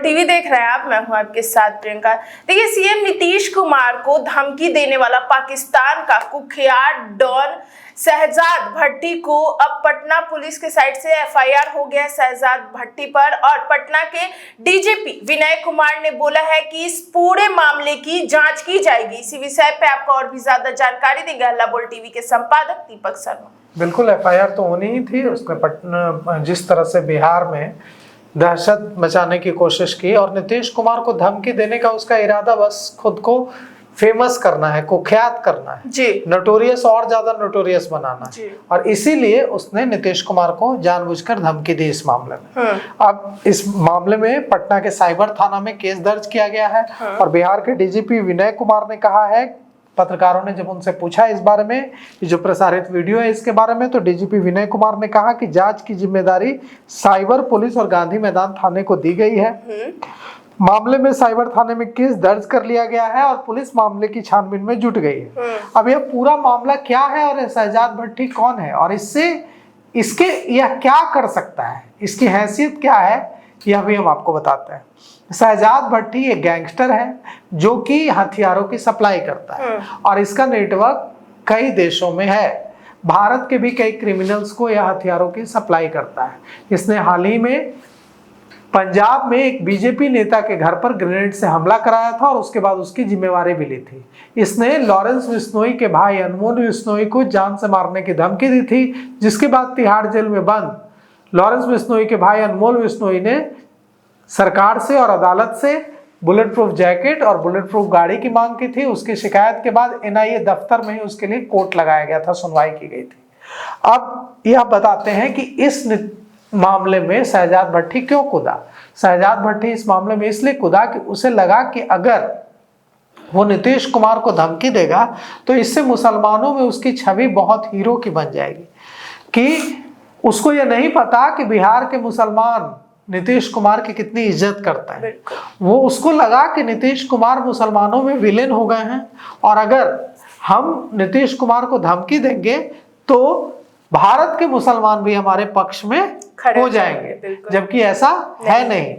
TV देख रहे हैं आप, मैं हूं आपके साथ प्रियंका। देखिए, सीएम नीतीश कुमार को धमकी देने वाला पाकिस्तान का कुख्यात डॉन शहजाद भट्टी को अब पटना पुलिस के साइड से एफआईआर हो गया है शहजाद भट्टी पर। और पटना के डीजीपी विनय कुमार ने बोला है कि इस पूरे मामले की जांच की जाएगी। इसी विषय पे आपको और भी ज्यादा जानकारी देंगे हल्ला बोल टीवी के संपादक दीपक शर्मा। बिल्कुल, एफआईआर तो होनी ही थी। उसने पटना जिस तरह से बिहार में दहशत मचाने की कोशिश की और नीतीश कुमार को धमकी देने का उसका इरादा बस खुद को फेमस करना है, कुख्यात करना है जी, नोटोरियस और ज्यादा नोटोरियस बनाना है। और इसीलिए उसने नीतीश कुमार को जानबूझकर धमकी दी इस मामले में। अब इस मामले में पटना के साइबर थाना में केस दर्ज किया गया है और बिहार के डीजीपी विनय कुमार ने कहा है, पत्रकारों ने जब उनसे पूछा इस बारे में, जो प्रसारित वीडियो है इसके बारे में, तो डीजीपी विनय कुमार ने कहा कि जांच की जिम्मेदारी साइबर पुलिस और गांधी मैदान थाने को दी गई है। मामले में साइबर थाने में केस दर्ज कर लिया गया है और पुलिस मामले की छानबीन में जुट गई है। अब यह पूरा मामला क्या है और शहजाद भट्टी कौन है और इसके यह क्या कर सकता है, इसकी हैसियत क्या है, यह भी हम आपको बताते हैं। शहजाद भट्टी एक गैंगस्टर है जो कि हथियारों की सप्लाई करता है और इसका नेटवर्क कई देशों में है। भारत के भी कई क्रिमिनल्स को यह हथियारों की सप्लाई करता है। इसने हाल ही में पंजाब में एक बीजेपी नेता के घर पर ग्रेनेड से हमला कराया था और उसके बाद उसकी जिम्मेवारी भी ली थी। इसने लॉरेंस बिश्नोई के भाई अनमोल बिश्नोई को जान से मारने की धमकी दी थी, जिसके बाद तिहाड़ जेल में बंद लॉरेंस बिश्नोई के भाई अनमोल बिश्नोई ने सरकार से और अदालत से बुलेट प्रूफ जैकेट और बुलेट प्रूफ गाड़ी की मांग की थी। उसकी शिकायत के बाद एनआईए दफ्तर में ही उसके लिए कोर्ट लगाया गया था, सुनवाई की गई थी। अब यह बताते हैं कि इस मामले में शहजाद भट्टी क्यों कूदा। शहजाद भट्टी इस मामले में इसलिए कूदा कि उसे लगा कि अगर वो नीतीश कुमार को धमकी देगा तो इससे मुसलमानों में उसकी छवि बहुत हीरो की बन जाएगी। कि उसको यह नहीं पता कि बिहार के मुसलमान नीतीश कुमार की कितनी इज्जत करता है। वो उसको लगा कि नीतीश कुमार मुसलमानों में विलेन हो गए हैं और अगर हम नीतीश कुमार को धमकी देंगे तो भारत के मुसलमान भी हमारे पक्ष में हो जाएंगे, जबकि ऐसा है नहीं।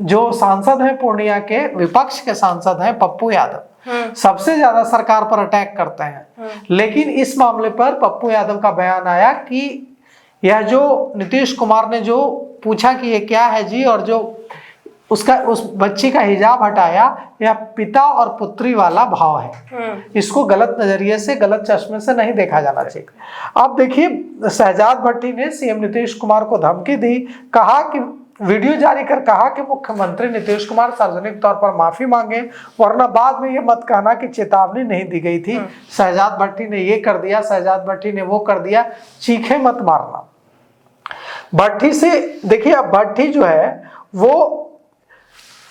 जो सांसद हैं पूर्णिया के, विपक्ष के सांसद हैं पप्पू यादव, सबसे ज्यादा सरकार पर अटैक करते हैं। लेकिन इस मामले पर पप्पू यादव का बयान आया कि यह जो नीतीश कुमार ने जो पूछा कि ये क्या है जी, और जो उस बच्ची का हिजाब हटाया, यह पिता और पुत्री वाला भाव है। इसको गलत नजरिए से, गलत चश्मे से नहीं देखा जाना चाहिए। अब देखिए, शहजाद भट्टी ने सीएम नीतीश कुमार को धमकी दी, कहा कि वीडियो जारी कर कहा कि मुख्यमंत्री नीतीश कुमार सार्वजनिक तौर पर माफी मांगे, वरना बाद में ये मत कहना कि चेतावनी नहीं दी गई थी। शहजाद भट्टी ने ये कर दिया, शहजाद भट्टी ने वो कर दिया, चीखे मत मारना। भट्टी से देखिए, अब भट्टी जो है वो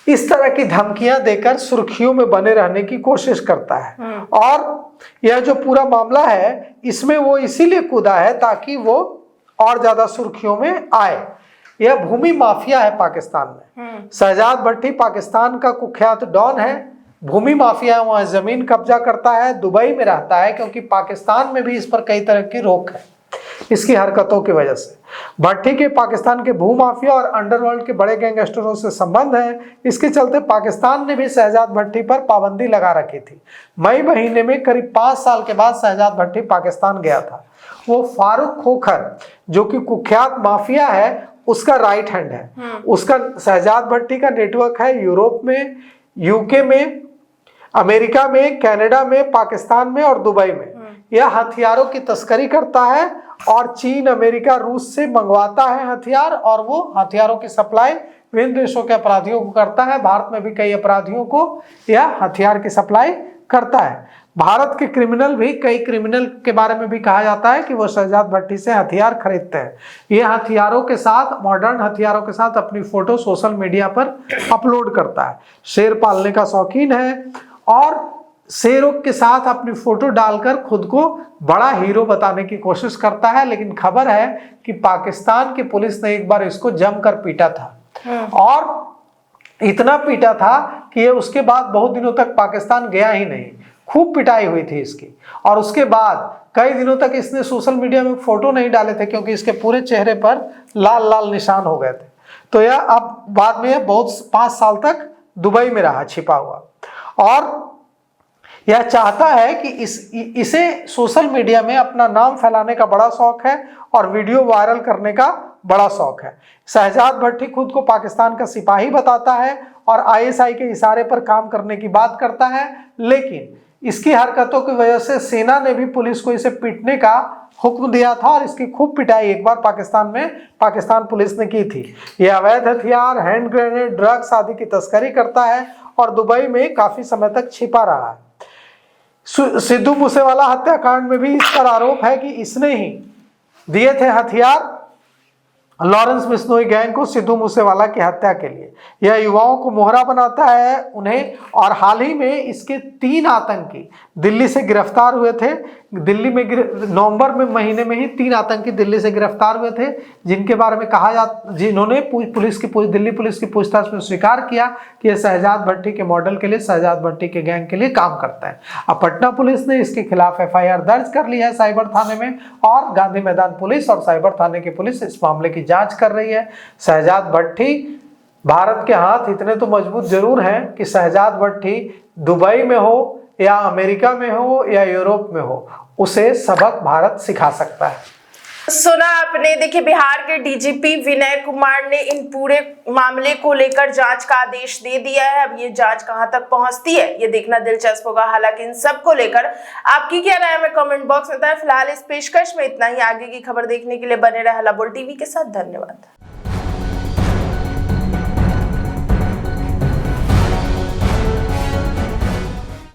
इस तरह की धमकियां देकर सुर्खियों में बने रहने की कोशिश करता है और यह जो पूरा मामला है इसमें वो इसीलिए कूदा है ताकि वो और ज्यादा सुर्खियों में आए। यह भूमि माफिया है पाकिस्तान में। शहजाद भट्टी पाकिस्तान का कुख्यात डॉन है, भूमि माफिया है, वहां जमीन कब्जा करता है, दुबई में रहता है, क्योंकि पाकिस्तान में भी इस पर कई तरह की रोक है इसकी हरकतों की वजह से। भट्टी के पाकिस्तान के भूमाफिया और अंडरवर्ल्ड के बड़े गैंगस्टरों से संबंध है। इसके चलते पाकिस्तान ने भी शहजाद भट्टी पर पाबंदी लगा रखी थी। मई महीने में करीब 5 साल के बाद शहजाद भट्टी पाकिस्तान गया था। वो फारूक खोखर जो कि कुख्यात माफिया है, उसका राइट हैंड है। उसका शहजाद भट्टी का नेटवर्क है यूरोप में, यूके में, अमेरिका में, कनाडा में, पाकिस्तान में और दुबई में। यह हथियारों की तस्करी करता है और चीन, अमेरिका, रूस से मंगवाता है हथियार और वो हथियारों की सप्लाई विभिन्न देशों के अपराधियों को करता है। भारत में भी कई अपराधियों को यह हथियार की सप्लाई करता है। भारत के क्रिमिनल भी, कई क्रिमिनल के बारे में भी कहा जाता है कि वो शहजाद भट्टी से हथियार खरीदते हैं। ये हथियारों के साथ, मॉडर्न हथियारों के साथ अपनी फोटो सोशल मीडिया पर अपलोड करता है। शेर पालने का शौकीन है और शेरों के साथ अपनी फोटो डालकर खुद को बड़ा हीरो बताने की कोशिश करता है। लेकिन खबर है कि पाकिस्तान की पुलिस ने एक बार इसको जमकर पीटा था और इतना पीटा था कि ये उसके बाद बहुत दिनों तक पाकिस्तान गया ही नहीं। खूब पिटाई हुई थी इसकी और उसके बाद कई दिनों तक इसने सोशल मीडिया में फोटो नहीं डाले थे क्योंकि इसके पूरे चेहरे पर लाल लाल निशान हो गए थे। तो यह अब बाद में यह बहुत 5 साल तक दुबई में रहा छिपा हुआ, और यह चाहता है कि इसे सोशल मीडिया में अपना नाम फैलाने का बड़ा शौक है और वीडियो वायरल करने का बड़ा शौक है। शहजाद भट्टी खुद को पाकिस्तान का सिपाही बताता है और आईएसआई के इशारे पर काम करने की बात करता है, लेकिन इसकी हरकतों की वजह से सेना ने भी पुलिस को इसे पीटने का हुक्म दिया था और इसकी खूब पिटाई एक बार पाकिस्तान पुलिस ने की थी। यह अवैध हथियार, हैंड ग्रेनेड, ड्रग्स आदि की तस्करी करता है और दुबई में काफी समय तक छिपा रहा है। सिद्धू मूसेवाला हत्याकांड में भी इस पर आरोप है कि इसने ही दिए थे हथियार लॉरेंस बिश्नोई गैंग को सिद्धू मूसेवाला की हत्या के लिए। यह युवाओं को मोहरा बनाता है उन्हें, और हाल ही में इसके 3 आतंकी दिल्ली से गिरफ्तार हुए थे। दिल्ली में नवंबर में महीने में ही 3 आतंकी दिल्ली से गिरफ्तार हुए थे, जिनके बारे में जिन्होंने दिल्ली पुलिस की पूछताछ में स्वीकार किया कि यह शहजाद भट्टी के मॉडल के लिए, शहजाद भट्टी के गैंग के लिए काम करता है। अब पटना पुलिस ने इसके खिलाफ FIR दर्ज कर ली है साइबर थाने में, और गांधी मैदान पुलिस और साइबर थाने की पुलिस इस मामले की जांच कर रही है। शहजाद भट्टी, भारत के हाथ इतने तो मजबूत जरूर हैं कि शहजाद भट्टी दुबई में हो या अमेरिका में हो या यूरोप में हो, उसे सबक भारत सिखा सकता है। सुना आपने। देखिए, बिहार के DGP विनय कुमार ने इन पूरे मामले को लेकर जांच का आदेश दे दिया है। अब ये जांच कहां तक पहुंचती है ये देखना दिलचस्प होगा। हालांकि इन सब को लेकर आपकी क्या राय है कमेंट बॉक्स में बताएं। फिलहाल इस पेशकश में इतना ही। आगे की खबर देखने के लिए बने रहे हल्ला बोल टीवी के साथ। धन्यवाद।